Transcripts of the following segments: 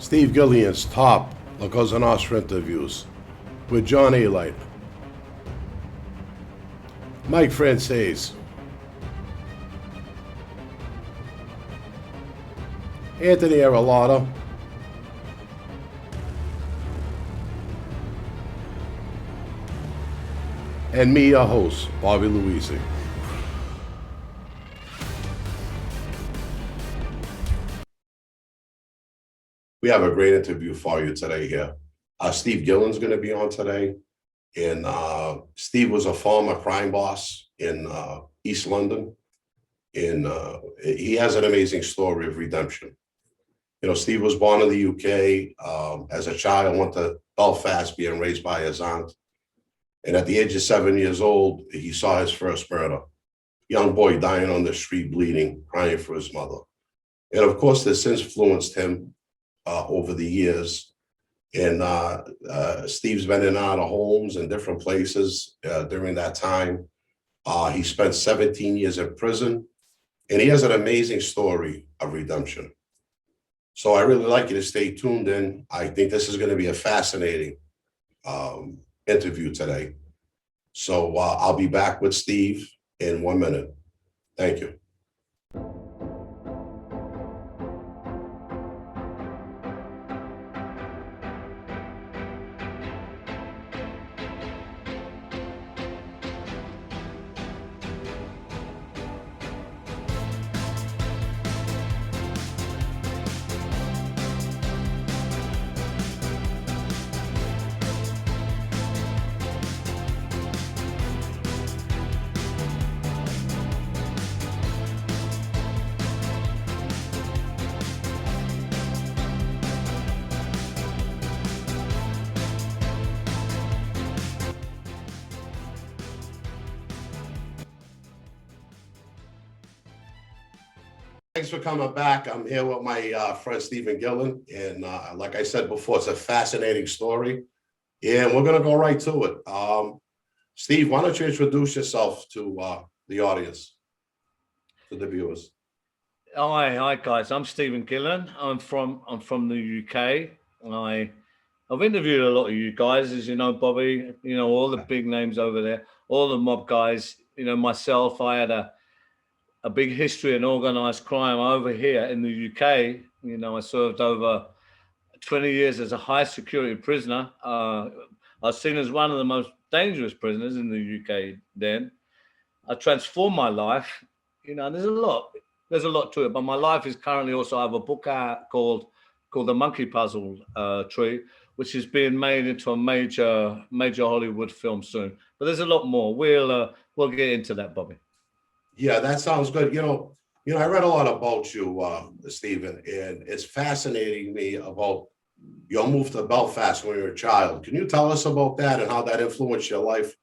Steve Gillian's top La Cosa Nostra interviews with John ALITE, Mike FRANZESE, Anthony ARRILLOTA, and me, your host, Bobby Luisi. We have a great interview for you today here. Steve Gillen's going to be on today. And Steve was a former crime boss in East London. And he has an amazing story of redemption. You know, Steve was born in the UK. As a child, went to Belfast, being raised by his aunt. And at the age of 7 years old, he saw his first murder. Young boy dying on the street, bleeding, crying for his mother. And of course, this influenced him over the years. And Steve's been in and out of homes in different places during that time. He spent 17 years in prison, and he has an amazing story of redemption. So I really like you to stay tuned in. I think this is going to be a fascinating interview today. So I'll be back with Steve in 1 minute. Thank you. Thanks for coming back. I'm here with my friend Stephen Gillen, and like I said before, it's a fascinating story, and we're going to go right to it. Steve, why don't you introduce yourself to the audience, to the viewers? Hi guys. I'm Stephen Gillen. I'm from the UK. I've interviewed a lot of you guys, as you know, Bobby. You know, all the big names over there, all the mob guys. You know, myself, I had a big history in organized crime over here in the UK. You know, I served over 20 years as a high security prisoner. I was seen as one of the most dangerous prisoners in the UK then. I transformed my life. You know, there's a lot to it, but my life is currently also, I have a book out called The Monkey Puzzle Tree, which is being made into a major Hollywood film soon. But there's a lot more. We'll get into that, Bobby. Yeah, that sounds good. You know, I read a lot about you, Stephen, and it's fascinating me about your move to Belfast when you were a child. Can you tell us about that and how that influenced your life?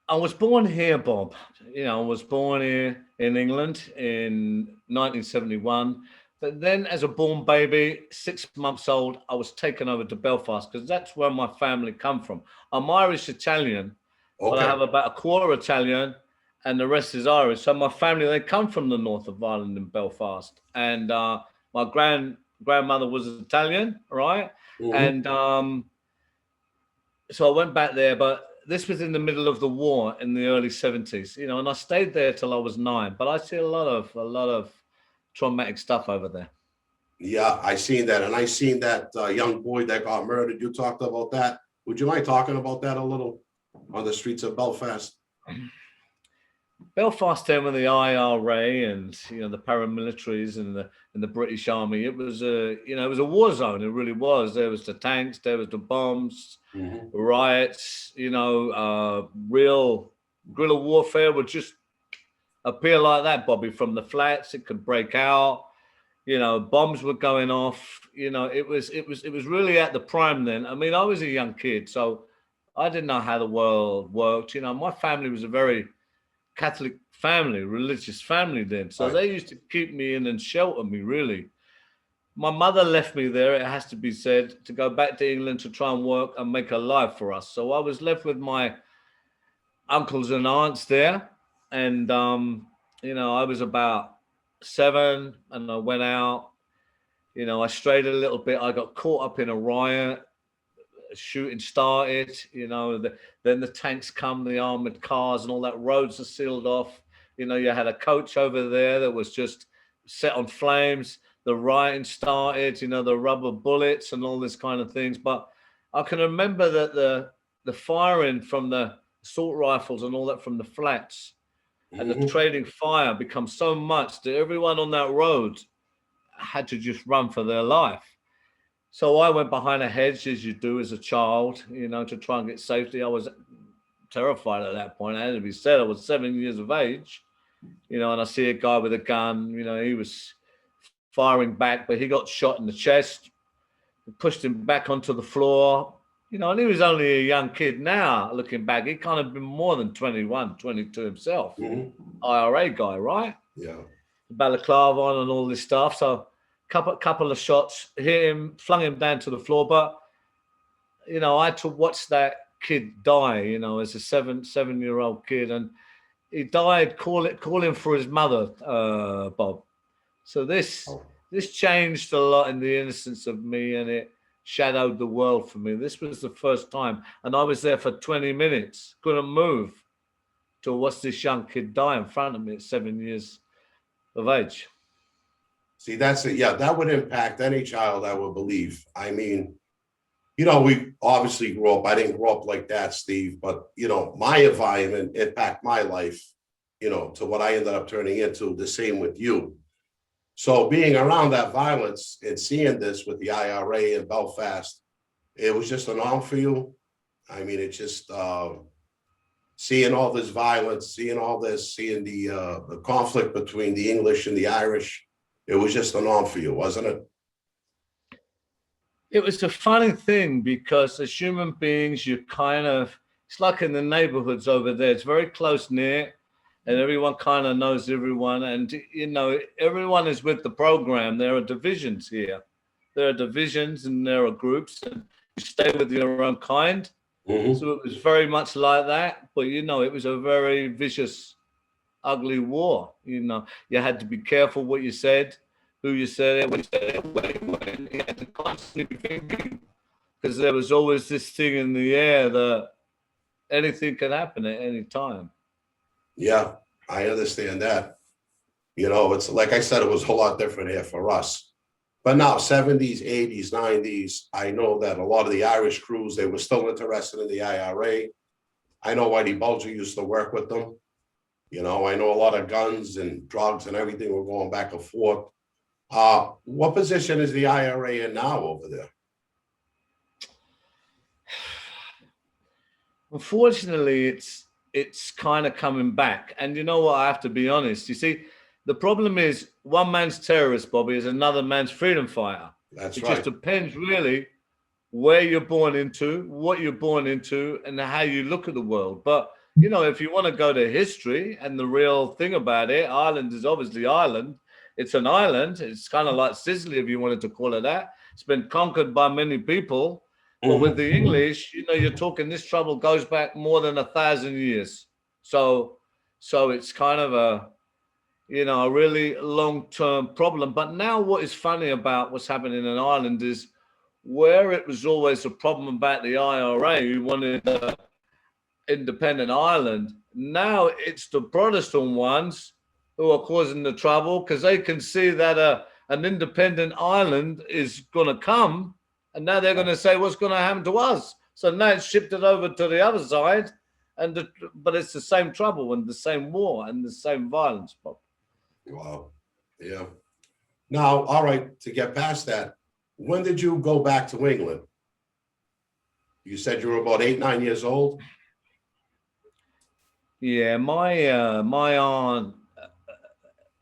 I was born here, Bob. You know, I was born here in England in 1971. But then as a born baby, 6 months old, I was taken over to Belfast because that's where my family come from. I'm Irish Italian. Okay. But I have about a quarter Italian and the rest is Irish. So my family, they come from the north of Ireland in Belfast. And my grandmother was Italian, right? Mm-hmm. And so I went back there, but this was in the middle of the war in the early 70s, you know, and I stayed there till I was 9. But I see a lot of traumatic stuff over there. Yeah, I seen that. And I seen that young boy that got murdered. You talked about that. Would you mind talking about that a little? On the streets of Belfast? Belfast then with the IRA and, you know, the paramilitaries and the British Army, it was it was a war zone. It really was. There was the tanks, there was the bombs, mm-hmm. riots, you know, real guerrilla warfare would just appear like that, Bobby, from the flats. It could break out, you know, bombs were going off, you know, it was really at the prime then. I mean, I was a young kid, so I didn't know how the world worked. You know, my family was a very Catholic family, religious family then. So they used to keep me in and shelter me, really. My mother left me there, it has to be said, to go back to England to try and work and make a life for us. So I was left with my uncles and aunts there. And, you know, I was about 7 and I went out You know, I strayed a little bit. I got caught up in a riot. Shooting started. You know, then the tanks come, the armored cars, and all that. Roads are sealed off. You know, you had a coach over there that was just set on flames. The rioting started. You know, the rubber bullets and all this kind of things. But I can remember that the firing from the assault rifles and all that from the flats and the trading fire become so much that everyone on that road had to just run for their life. So I went behind a hedge, as you do as a child, you know, to try and get safety. I was terrified at that point. I had to be said, I was 7 years of age, you know, and I see a guy with a gun, you know, he was firing back, but he got shot in the chest, pushed him back onto the floor, you know, and he was only a young kid. Now, looking back, he kind of been more than 21, 22 himself. IRA guy, right? Yeah. Balaclava on and all this stuff. So couple of shots hit him, flung him down to the floor. But, you know, I had to watch that kid die, you know, as a seven-year-old kid. And he died calling for his mother, Bob. So this changed a lot in the innocence of me, and it shadowed the world for me. This was the first time. And I was there for 20 minutes, couldn't move, to watch this young kid die in front of me at 7 years of age. See, that's it. Yeah, that would impact any child, I would believe. I mean, you know, we obviously grew up. I didn't grow up like that, Steve, but, you know, my environment impacted my life, you know, to what I ended up turning into. The same with you. So being around that violence and seeing this with the IRA in Belfast, it was just an arm for you. I mean, it just seeing all this violence, seeing all this, seeing the conflict between the English and the Irish. It was just an arm for you, wasn't it? It was a funny thing because as human beings, you kind of, it's like in the neighborhoods over there, it's very close knit and everyone kind of knows everyone. And, you know, everyone is with the program. There are divisions here. There are divisions and there are groups, and you stay with your own kind. So it was very much like that. But, you know, it was a very vicious, ugly war. You know, you had to be careful what you said, who you said it, when you said it, where you went. You had to constantly be thinking, because there was always this thing in the air that anything can happen at any time. Yeah, I understand that. You know, it's like I said, it was a lot different here for us. But now 70s, 80s, 90s, I know that a lot of the Irish crews, they were still interested in the IRA. I know Whitey Bulger used to work with them. You know, I know a lot of guns and drugs and everything were going back and forth. What position is the IRA in now over there? Unfortunately, it's kind of coming back. And you know what? I have to be honest. You see, the problem is one man's terrorist, Bobby, is another man's freedom fighter. That's it right. Just depends really where you're born into, what you're born into, and how you look at the world. But, you know, if you want to go to history and the real thing about it, Ireland is obviously Ireland. It's an island. It's kind of like Sicily, if you wanted to call it that. It's been conquered by many people. But with the English, you know, you're talking, this trouble goes back more than 1,000 years. So it's kind of a, you know, a really long-term problem. But now what is funny about what's happening in Ireland is where it was always a problem about the IRA, who wanted an independent Ireland. Now it's the Protestant ones who are causing the trouble because they can see that an independent Ireland is going to come, and now they're going to say, what's going to happen to us? So now it's shifted over to the other side, but it's the same trouble and the same war and the same violence, Bob. Wow. Yeah. Now, all right, to get past that, when did you go back to England? You said you were about 8, 9 years old? Yeah, my aunt,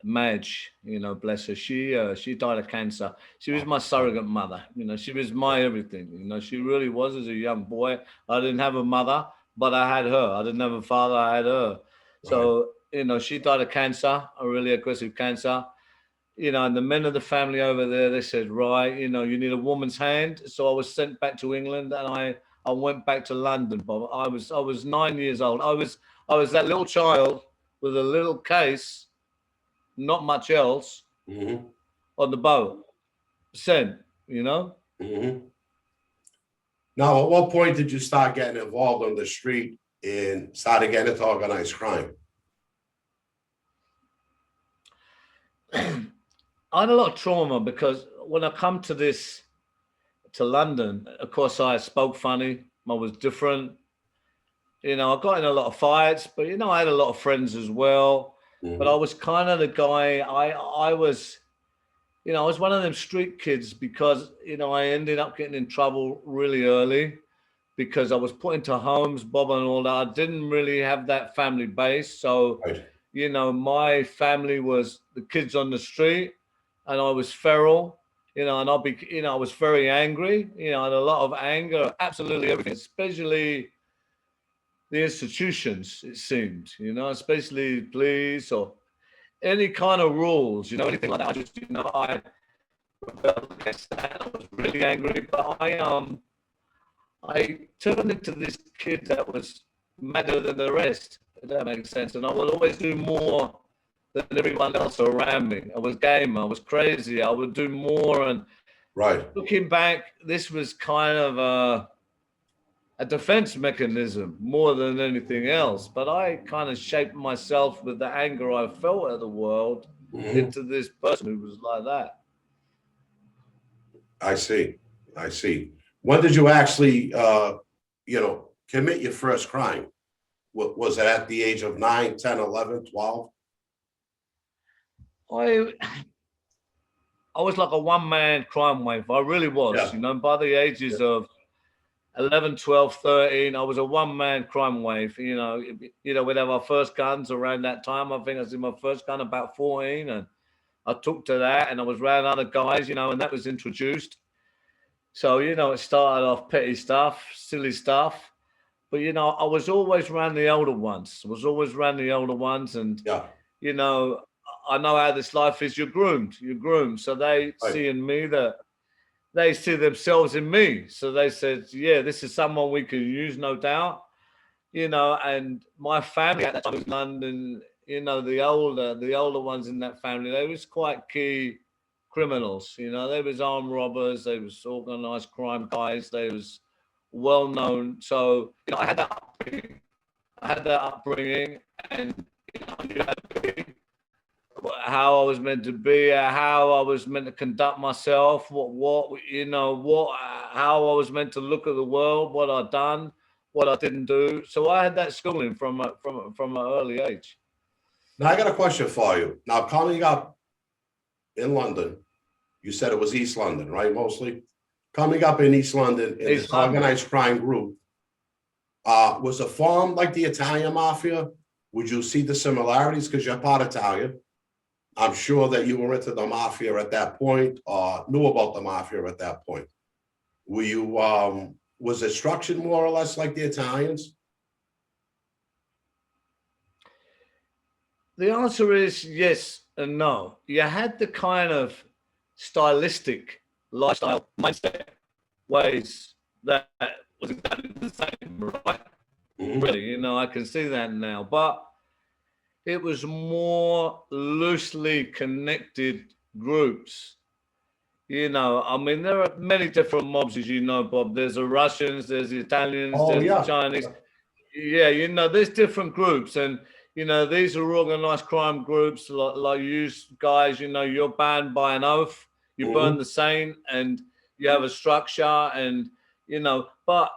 Madge, you know, bless her, she died of cancer. She was my surrogate mother. You know, she was my everything. You know, she really was as a young boy. I didn't have a mother, but I had her. I didn't have a father, I had her. So, you know, she died of cancer, a really aggressive cancer. You know, and the men of the family over there, they said, right, you know, you need a woman's hand. So I was sent back to England, and I went back to London, Bob. I was 9 years old. I was that little child with a little case, not much else, on the boat. you know. Now, at what point did you start getting involved on the street and started getting into organized crime? I had a lot of trauma because when I come to London, of course, I spoke funny. I was different. You know, I got in a lot of fights, but, you know, I had a lot of friends as well. But I was kind of the guy, I was, you know, I was one of them street kids because, you know, I ended up getting in trouble really early because I was put into homes, Bob, and all that. I didn't really have that family base. So, you know, my family was the kids on the street and I was feral, you know, and I was very angry, you know, and a lot of anger, absolutely everything, especially the institutions, it seemed, you know, especially police or any kind of rules, you know, anything like that. I just, you know, I rebelled against that. I was really angry, but I turned into this kid that was madder than the rest, if that makes sense. And I would always do more than everyone else around me. I was game, I was crazy, I would do more. And looking back, this was kind of a defense mechanism more than anything else. But I kind of shaped myself with the anger I felt at the world into this person who was like that. I see. When did you actually, you know, commit your first crime? Was it at the age of 9, 10, 11, 12? I was like a one-man crime wave. I really was, you know, by the ages of 11, 12, 13, I was a one-man crime wave. You know, we'd have our first guns around that time. I think I was in my first gun about 14, and I took to that, and I was around other guys, you know, and that was introduced. So, you know, it started off petty stuff, silly stuff. But, you know, I was always around the older ones. And, you know, I know how this life is. You're groomed. So they see in me that they see themselves in me. So they said, yeah, this is someone we can use, no doubt. You know, and my family at that time was London, you know, the older ones in that family, they was quite key criminals. You know, they was armed robbers, they was organized crime guys, they was well known. So, you know, I had that upbringing, and, you know, I knew how I was meant to be, how I was meant to conduct myself, how I was meant to look at the world, what I'd done, what I didn't do. So I had that schooling from an early age. Now I got a question for you. Now, coming up in London, you said it was East London, right? Mostly coming up in East London in this organized crime group. Was it formed like the Italian mafia? Would you see the similarities because you're part Italian? I'm sure that you were into the mafia at that point, or knew about the mafia at that point. Were you, was it structured more or less like the Italians? The answer is yes and no. You had the kind of stylistic lifestyle mindset ways that was exactly the same, right? Really, you know, I can see that now. But it was more loosely connected groups. You know, I mean, there are many different mobs, as you know, Bob. There's the Russians, there's the Italians, there's the Chinese. Yeah, you know, there's different groups. And, you know, these are organized crime groups like you guys, you know, you're bound by an oath. You burn the saint and you have a structure and, you know, but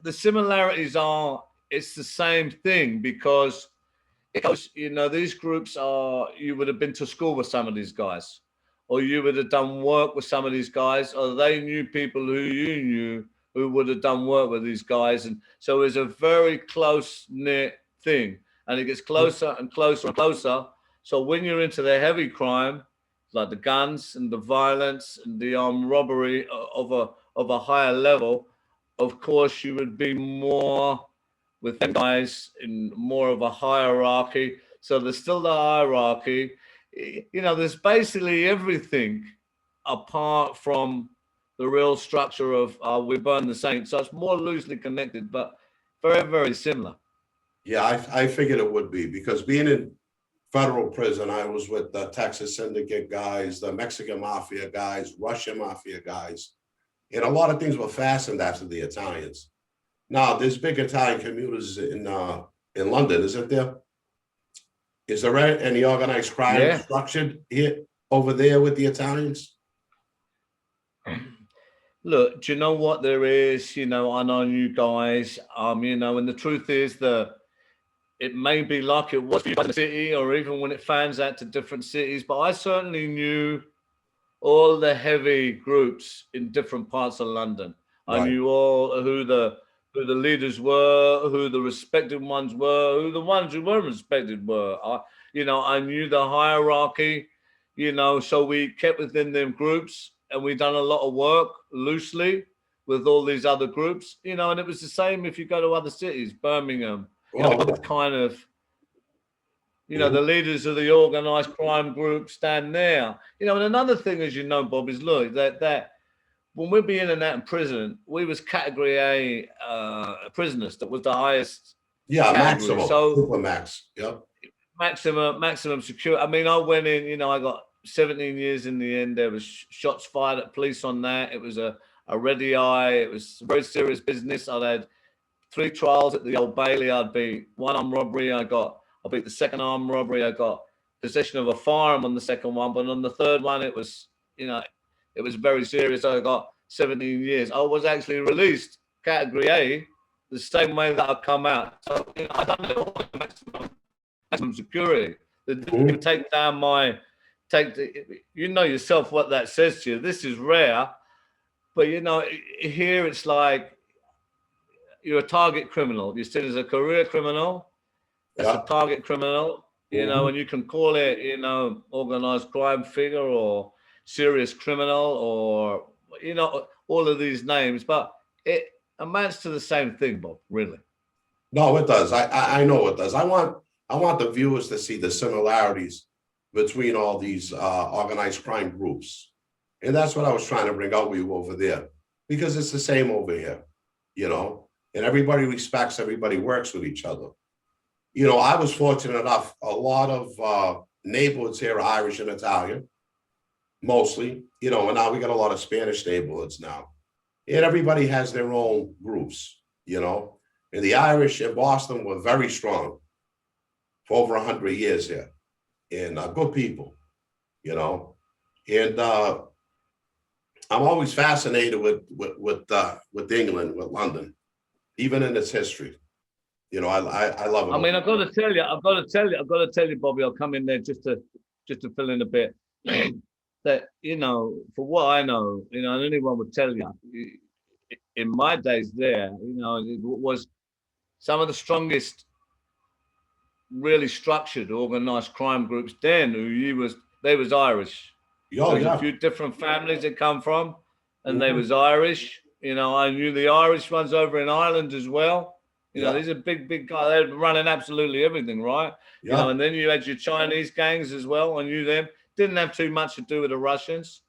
the similarities are, it's the same thing because, you know, these groups are, you would have been to school with some of these guys, or you would have done work with some of these guys, or they knew people who you knew who would have done work with these guys. And so it's a very close-knit thing, and it gets closer and closer and closer. So when you're into the heavy crime, like the guns and the violence and the armed robbery of a higher level, of course, you would be more with them guys in more of a hierarchy. So there's still the hierarchy. You know, there's basically everything apart from the real structure of we burn the saints. So it's more loosely connected, but very, very similar. Yeah, I figured it would be because being in federal prison. I was with the Texas Syndicate guys, the Mexican Mafia guys, Russian Mafia guys. And a lot of things were fastened after the Italians. Now, there's big Italian communities in London, isn't there? Is there any organized crime structured here over there with the Italians? Look, do you know what there is? You know, I know you guys, you know, and the truth is that it may be like it was in the city or even when it fans out to different cities, but I certainly knew all the heavy groups in different parts of London. Right. I knew all who the leaders were, who the respected ones were, who the ones who weren't respected were. You know, I knew the hierarchy, you know, so we kept within them groups and we done a lot of work loosely with all these other groups, you know, and it was the same if you go to other cities, Birmingham, you know, kind of, you know, the leaders of the organized crime group stand there. You know, and another thing, as you know, Bob, is look, that when we'd be in and out in prison, we was category A prisoners. That was the highest. Yeah, maximum. So super max. Yep. Maximum security. I mean, I went in, you know, I got 17 years in the end. There was shots fired at police on that. It was a red eye. It was very serious business. I had 3 trials at the Old Bailey. I'd be one armed robbery. I beat the second armed robbery. I got possession of a firearm on the second one, but on the third one, it was, you know, it was very serious. I got 17 years. I was actually released category A the same way that I come out. So, you know, I done it all maximum security. They didn't take down you know yourself what that says to you. This is rare, but you know, here it's like you're a target criminal. You're seen as a career criminal. That's a target criminal, you know, and you can call it, you know, organized crime figure or serious criminal or, you know, all of these names, but it amounts to the same thing, Bob, really. No, it does. I know it does. I want the viewers to see the similarities between all these organized crime groups. And that's what I was trying to bring out with you over there, because it's the same over here, you know, and everybody respects, everybody works with each other. You know, I was fortunate enough, a lot of neighborhoods here are Irish and Italian, mostly, you know, and now we got a lot of Spanish neighborhoods now. And everybody has their own groups, you know, and the Irish in Boston were very strong for over 100 years here, and good people, you know, and I'm always fascinated with England, with London, even in its history. You know, I love it. I mean, I've got to tell you, Bobby, I'll come in there just to fill in a bit. That, you know, for what I know, you know, and anyone would tell you, in my days there, you know, it was some of the strongest, really structured, organized crime groups then. They was Irish. There's a few different families that come from, and they was Irish. You know, I knew the Irish ones over in Ireland as well. You know, these are big guys. They're running absolutely everything, right? You know, and then you had your Chinese gangs as well. I knew them. Didn't have too much to do with the Russians,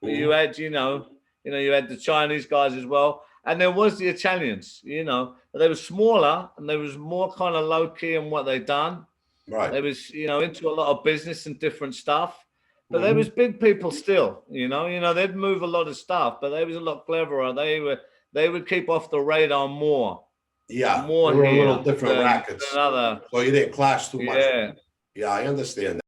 but you had, you had the Chinese guys as well. And there was the Italians, you know, they were smaller and they was more kind of low key in what they done. Right. They was, you know, into a lot of business and different stuff, but they was big people still, you know, they'd move a lot of stuff, but they was a lot cleverer. They would keep off the radar more. Yeah, more a little different rackets. So you didn't clash too much. Yeah, I understand that.